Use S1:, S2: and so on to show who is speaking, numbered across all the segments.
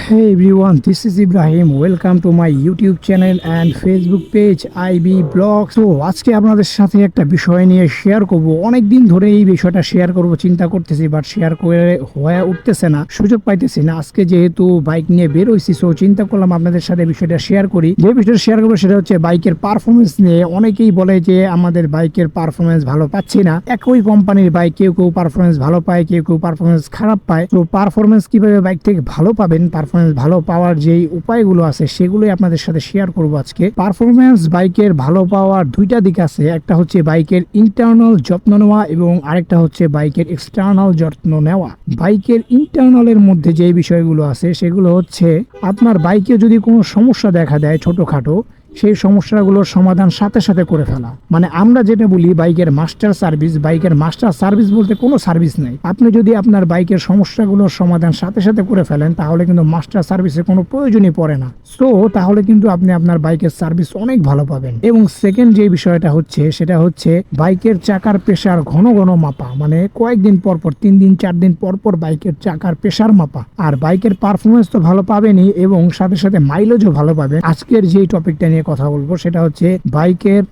S1: Hey everyone, this is Ibrahim. Welcome to my YouTube channel and Facebook page IB Blog. So আজকে আপনাদের সাথে একটা বিষয় নিয়ে শেয়ার করব। অনেক দিন ধরে এই বিষয়টা শেয়ার করব চিন্তা করতেছি, বাট শেয়ার করে হয়ে উঠতেছে না, সুযোগ পাইতেছি না। আজকে যেহেতু বাইক নিয়ে বের হইছি, সো চিন্তা করলাম আপনাদের সাথে বিষয়টা শেয়ার করি। যে বিষয়টা শেয়ার করবো সেটা হচ্ছে বাইকের পারফরমেন্স নিয়ে। অনেকেই বলে যে আমাদের বাইকের পারফরমেন্স ভালো পাচ্ছি না। একই কোম্পানির বাইক কেউ কেউ পারফরমেন্স ভালো পায়, কেউ কেউ পারফরমেন্স খারাপ পায়। তো পারফরমেন্স কিভাবে বাইক থেকে ভালো পাবেন, পারফরমেন্স ভালো পাওয়ার যেই উপায়গুলো আছে সেগুলোই আপনাদের সাথে শেয়ার করব আজকে। পারফরমেন্স বাইকের ভালো পাওয়ার দুইটা দিক আছে, একটা হচ্ছে বাইকের ইন্টারনাল যত্ন নেওয়া এবং আরেকটা হচ্ছে বাইকের এক্সটার্নাল যত্ন নেওয়া। বাইকের ইন্টারনালের মধ্যে যে বিষয়গুলো আছে সেগুলো হচ্ছে আপনার বাইকে যদি কোনো সমস্যা দেখা দেয় ছোটখাটো, সেই সমস্যাগুলোর সমাধান সাথে সাথে করে ফেলা। মানে আমরা যেটা বলি বাইকের মাস্টার সার্ভিস। বাইকের মাস্টার সার্ভিস বলতে কোনো সার্ভিস নাই। আপনি যদি আপনার বাইকের সমস্যাগুলোর সমাধান সাথে সাথে করে ফেলেন তাহলে কিন্তু মাস্টার সার্ভিসের কোনো প্রয়োজনই পড়ে না। সো তাহলে কিন্তু আপনি আপনার বাইকের সার্ভিস অনেক ভালো পাবেন। এবং সেকেন্ড যে বিষয়টা হচ্ছে সেটা হচ্ছে বাইকের চাকার প্রেসার ঘন ঘন মাপা। মানে কয়েকদিন পর পর, 3 দিন 4 দিন পর পর বাইকের চাকার প্রেসার মাপা। আর বাইকের পারফরমেন্স তো ভালো পাবেনই এবং সাথে সাথে মাইলেজও ভালো পাবেন। আজকের যেই টপিকটা নিয়ে কথা বলবো সেটা হচ্ছে বাইকের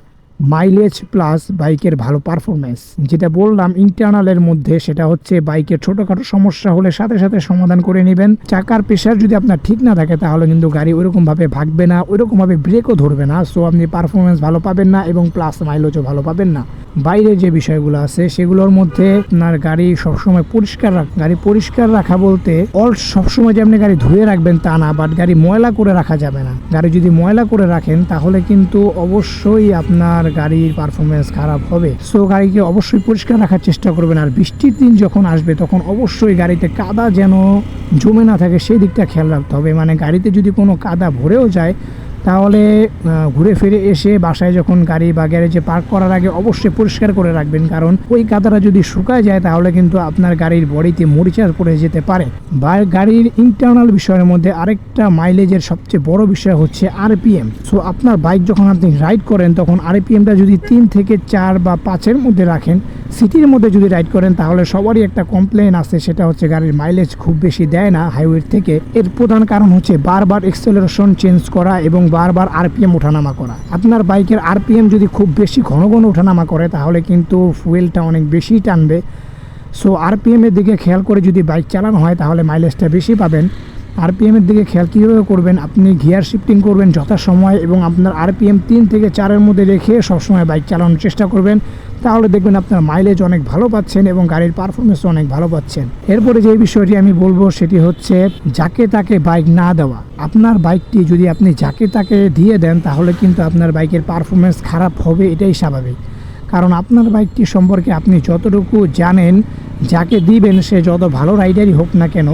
S1: মাইলেজ প্লাস বাইকের ভালো পারফরমেন্স। যেটা বললাম ইন্টারনালের মধ্যে, সেটা হচ্ছে বাইকের ছোটখাটো সমস্যা হলে সাথে সাথে সমাধান করে নেবেন। চাকার প্রেসার যদি আপনার ঠিক না থাকে তাহলে কিন্তু গাড়ি ওইরকম ভাবে ভাগবে না, ওইরকম ভাবে ব্রেকও ধরবে না। সো আপনি পারফরমেন্স ভালো পাবেন না এবং প্লাস মাইলেজও ভালো পাবেন না। বাইরে যে বিষয়গুলো আছে সেগুলোর মধ্যে আপনার গাড়ি সবসময় পরিষ্কার গাড়ি পরিষ্কার রাখা বলতে সবসময় যে আপনি গাড়ি ধুয়ে রাখবেন তা না, বাট গাড়ি ময়লা করে রাখা যাবে না। গাড়ি যদি ময়লা করে রাখেন তাহলে কিন্তু অবশ্যই আপনার গাড়ির পারফরমেন্স খারাপ হবে। সো গাড়িকে অবশ্যই পরিষ্কার রাখার চেষ্টা করবেন। আর বৃষ্টির দিন যখন আসবে তখন অবশ্যই গাড়িতে কাদা যেন জমে না থাকে সেই দিকটা খেয়াল রাখতে হবে। মানে গাড়িতে যদি কোনো কাদা ভরেও যায় তাহলে ঘুরে ফিরে এসে বাসায় যখন গাড়ি বা গ্যারেজে পার্ক করার আগে অবশ্যই পরিষ্কার করে রাখবেন, কারণ ওই কাদাটা যদি শুকায় যায় তাহলে কিন্তু আপনার গাড়ির বডিতে মরিচা পড়ে যেতে পারে। বা গাড়ির ইন্টারনাল বিষয়ের মধ্যে আরেকটা মাইলেজের সবচেয়ে বড় বিষয় হচ্ছে আরপিএম। সো আপনার বাইক যখন আপনি রাইড করেন তখন আরপিএমটা যদি 3 থেকে 4 বা 5-এর মধ্যে রাখেন, সিটির মধ্যে যদি রাইড করেন তাহলে সবারই একটা কমপ্লেন আছে, সেটা হচ্ছে গাড়ির মাইলেজ খুব বেশি দেয় না হাইওয়ে থেকে। এর প্রধান কারণ হচ্ছে বারবার এক্সেলারেশন চেঞ্জ করা এবং বারবার আরপিএম ওঠানামা করা। আপনার বাইকের আরপিএম যদি খুব বেশি ঘন ঘন ওঠানামা করে তাহলে কিন্তু ফুয়েলটা অনেক বেশি টানবে। সো আরপিএম এর দিকে খেয়াল করে যদি বাইক চালানো হয় তাহলে মাইলেজটা বেশি পাবেন। আরপিএম এর দিকে খেয়াল কীভাবে করবেন, আপনি গিয়ার শিফটিং করবেন যথাসময় এবং আপনার আরপিএম 3 থেকে 4-এর মধ্যে রেখে সবসময় বাইক চালানোর চেষ্টা করবেন। তাহলে দেখবেন আপনার মাইলেজ অনেক ভালো পাচ্ছেন এবং গাড়ির পারফরমেন্সও অনেক ভালো পাচ্ছেন। এরপরে যে বিষয়টি আমি বলবো সেটি হচ্ছে যাকে তাকে বাইক না দেওয়া। আপনার বাইকটি যদি আপনি যাকে তাকে দিয়ে দেন তাহলে কিন্তু আপনার বাইকের পারফরমেন্স খারাপ হবে, এটাই স্বাভাবিক। কারণ আপনার বাইকটি সম্পর্কে আপনি যতটুকু জানেন, যাকে দিবেন সে যত ভালো রাইডারই হোক না কেন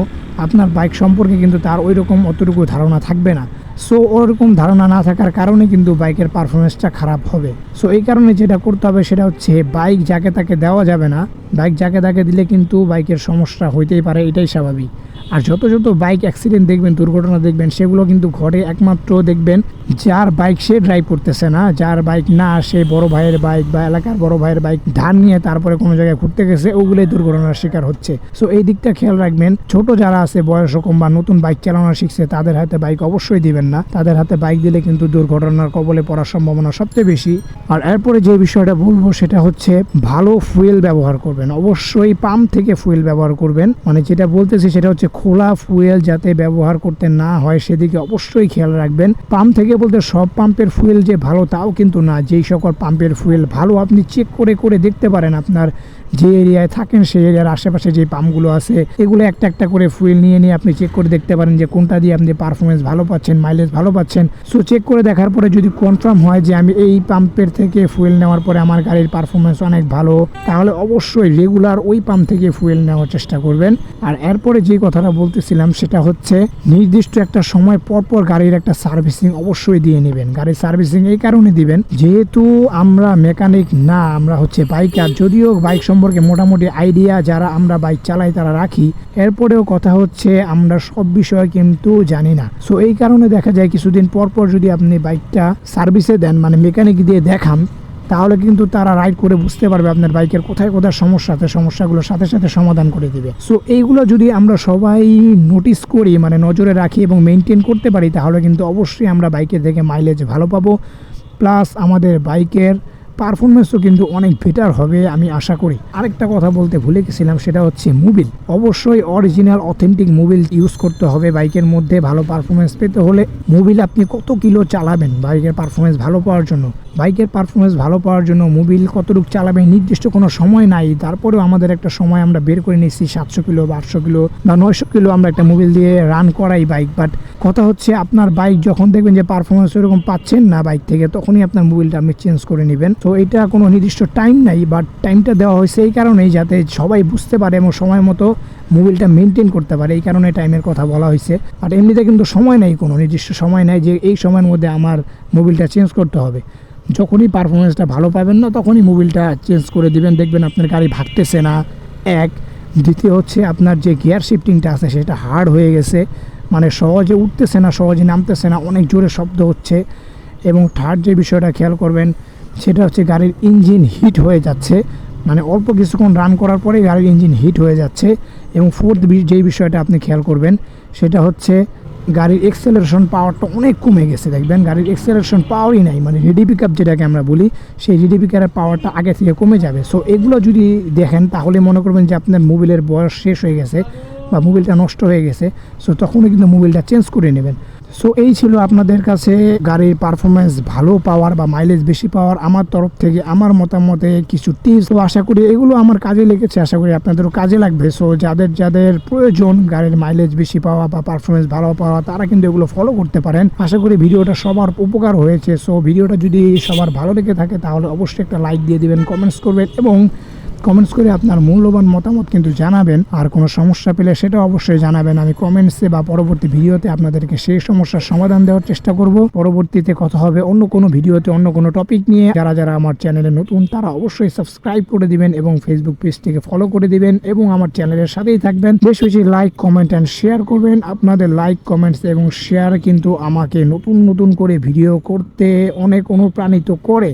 S1: আপনার বাইক সম্পর্কে কিন্তু তার ওই রকম অতটুকু ধারণা থাকবে না। সো ওরকম ধারণা না থাকার কারণে কিন্তু বাইকের পারফরমেন্সটা খারাপ হবে। সো এই কারণে যেটা করতে হবে সেটা হচ্ছে বাইক যাকে তাকে দেওয়া যাবে না। বাইক যাকে তাকে দিলে কিন্তু বাইকের সমস্যা হইতেই পারে, এটাই স্বাভাবিক। আর যত বাইক অ্যাক্সিডেন্ট দেখবেন, দুর্ঘটনা দেখবেন, সেগুলো কিন্তু ঘটে একমাত্র দেখবেন যার বাইক সে ড্রাইভ করতেছে না, যার বাইক না সে বড় ভাইয়ের বাইক বা এলাকার বড় ভাইয়ের বাইক ধার নিয়ে তারপরে কোনো জায়গায় ঘুরতে গেছে, ওগুলোই দুর্ঘটনার শিকার হচ্ছে। সো এই দিকটা খেয়াল রাখবেন। ছোট যারা আছে বয়স কম বা নতুন বাইক চালানো শিখছে তাদের হাতে বাইক অবশ্যই দিবেন না। তাদের হাতে বাইক দিলে কিন্তু দুর্ঘটনার কবলে পড়ার সম্ভাবনা সবচেয়ে বেশি। আর এরপরে যে বিষয়টা বলবো সেটা হচ্ছে ভালো ফুয়েল ব্যবহার করবেন। অবশ্যই পাম্প থেকে ফুয়েল ব্যবহার করবেন। মানে যেটা বলতেছি সেটা হচ্ছে খোলা ফুয়েল যাতে ব্যবহার করতে না হয় সেদিকে অবশ্যই খেয়াল রাখবেন। পাম্প থেকে বলতে সব পাম্পের ফুয়েল যে ভালো তাও কিন্তু না। যেই সকল পাম্পের ফুয়েল ভালো আপনি চেক করে করে দেখতে পারেন, আপনার যে এরিয়ায় থাকেন সেই এরিয়ার আশেপাশে যে পাম্পগুলো আছে এগুলো একটা একটা করে ফুয়েল নিয়ে নিয়ে আপনি চেক করে দেখতে পারেন যে কোনটা দিয়ে আপনি পারফরমেন্স ভালো পাচ্ছেন, মাইলেজ ভালো পাচ্ছেন। সো চেক করে দেখার পরে যদি কনফার্ম হয় যে আমি এই পাম্পের থেকে ফুয়েল নেওয়ার পরে আমার গাড়ির পারফরমেন্স অনেক ভালো, তাহলে অবশ্যই রেগুলার ওই পাম্প থেকে ফুয়েল নেওয়ার চেষ্টা করবেন। আর এরপরে যে কথাটা বলতেছিলাম সেটা হচ্ছে নির্দিষ্ট একটা সময় পর পর গাড়ির একটা সার্ভিসিং অবশ্যই দিয়ে নেবেন। গাড়ির সার্ভিসিং এই কারণে দিবেন যেহেতু আমরা মেকানিক না, আমরা হচ্ছে বাইকার। যদিও বাইক সম্পর্কে মোটামুটি আইডিয়া যারা আমরা বাইক চালাই তারা রাখি, এরপরেও কথা হচ্ছে আমরা সব বিষয় কিন্তু জানি না। সো এই কারণে দেখা যায় কিছুদিন পর পর যদি আপনি বাইকটা সার্ভিসে দেন, মানে মেকানিক দিয়ে দেখান, তাহলে কিন্তু তারা রাইড করে বুঝতে পারবে আপনার বাইকের কোথায় কোথায় সমস্যা আছে, সমস্যাগুলোর সাথে সাথে সমাধান করে দিবে। সো এইগুলো যদি আমরা সবাই নোটিস করি, মানে নজরে রাখি এবং মেনটেন করতে পারি, তাহলে কিন্তু অবশ্যই আমরা বাইকের থেকে মাইলেজ ভালো পাবো, প্লাস আমাদের বাইকের পারফরমেন্সও কিন্তু অনেক বেটার হবে আমি আশা করি। আরেকটা কথা বলতে ভুলে গেছিলাম, সেটা হচ্ছে মোবিল। অবশ্যই অরিজিনাল অথেন্টিক মোবিল ইউজ করতে হবে বাইকের মধ্যে ভালো পারফরমেন্স পেতে হলে। মোবিল আপনি কত কিলো চালাবেন বাইকের পারফরমেন্স ভালো পাওয়ার জন্য, বাইকের পারফরমেন্স ভালো পাওয়ার জন্য মোবিল কতটুকু চালাবেন নির্দিষ্ট কোনো সময় নাই। তারপরেও আমাদের একটা সময় আমরা বের করে নিচ্ছি 700 কিলো বা 800 কিলো বা 900 কিলো আমরা একটা মোবিল দিয়ে রান করাই বাইক। বাট কথা হচ্ছে আপনার বাইক যখন দেখবেন যে পারফরমেন্স এরকম পাচ্ছেন না বাইক থেকে, তখনই আপনার মোবিলটা আপনি চেঞ্জ করে নেবেন। তো এটা কোনো নির্দিষ্ট টাইম নাই, বাট টাইমটা দেওয়া হয়েছে এই কারণেই যাতে সবাই বুঝতে পারে এবং সময় মতো মোবিলটা মেনটেন করতে পারে, এই কারণে টাইমের কথা বলা হয়েছে। বাট এমনিতে কিন্তু সময় নাই, কোনো নির্দিষ্ট সময় নাই যে এই সময়ের মধ্যে আমার মোবিলটা চেঞ্জ করতে হবে। যখনই পারফরমেন্সটা ভালো পাবেন না তখনই মোবিলটা চেঞ্জ করে দিবেন, দেখবেন আপনার গাড়ি ভাগতেছে না। এক, দ্বিতীয় হচ্ছে আপনার যে গিয়ার শিফটিংটা আছে সেটা হার্ড হয়ে গেছে, মানে সহজে উঠতেছে না, সহজে নামতেছে না, অনেক জোরে শব্দ হচ্ছে। এবং থার্ড যে বিষয়টা খেয়াল করবেন সেটা হচ্ছে গাড়ির ইঞ্জিন হিট হয়ে যাচ্ছে, মানে অল্প কিছুক্ষণ রান করার পরে গাড়ির ইঞ্জিন হিট হয়ে যাচ্ছে। এবং ফোর্থ যেই বিষয়টা আপনি খেয়াল করবেন সেটা হচ্ছে গাড়ির এক্সেলারেশন পাওয়ারটা অনেক কমে গেছে। দেখবেন গাড়ির এক্সেলারেশন পাওয়ারই নাই, মানে রেডি পিক আপ যেটাকে আমরা বলি, সেই রেডি পিক আপের পাওয়ারটা আগে থেকে কমে যাবে। সো এগুলো যদি দেখেন তাহলে মনে করবেন যে আপনার মোবিলের বয়স শেষ হয়ে গেছে বা মোবিলটা নষ্ট হয়ে গেছে। সো তখনই কিন্তু মোবিলটা চেঞ্জ করে নেবেন। সো এই ছিল আপনাদের কাছে গাড়ির পারফরমেন্স ভালো পাওয়ার বা মাইলেজ বেশি পাওয়ার আমার তরফ থেকে আমার মতামতে কিছু টিপস। তো আশা করি এগুলো আমার কাজে লেগেছে, আশা করি আপনাদেরও কাজে লাগবে। সো যাদের যাদের প্রয়োজন গাড়ির মাইলেজ বেশি পাওয়া বা পারফরমেন্স ভালো পাওয়া, তারা কিন্তু এগুলো ফলো করতে পারেন। আশা করি ভিডিওটা সবার উপকার হয়েছে। সো ভিডিওটা যদি সবার ভালো লেগে থাকে তাহলে অবশ্যই একটা লাইক দিয়ে দিবেন, কমেন্টস করবেন এবং কমেন্টস করে আপনার মূল্যবান মতামত কিন্তু জানাবেন। আর কোনো সমস্যা পেলে সেটা অবশ্যই জানাবেন, আমি কমেন্টসে বা পরবর্তী ভিডিওতে আপনাদেরকে সেই সমস্যার সমাধান দেওয়ার চেষ্টা করব। পরবর্তীতে কথা হবে অন্য কোনো ভিডিওতে অন্য কোনো টপিক নিয়ে। যারা যারা আমার চ্যানেলে নতুন তারা অবশ্যই সাবস্ক্রাইব করে দিবেন এবং ফেসবুক পেজটিকে ফলো করে দিবেন এবং আমার চ্যানেলের সাথেই থাকবেন। বেশি বেশি লাইক, কমেন্ট অ্যান্ড শেয়ার করবেন। আপনাদের লাইক, কমেন্টস এবং শেয়ার কিন্তু আমাকে নতুন নতুন করে ভিডিও করতে অনেক অনুপ্রাণিত করে।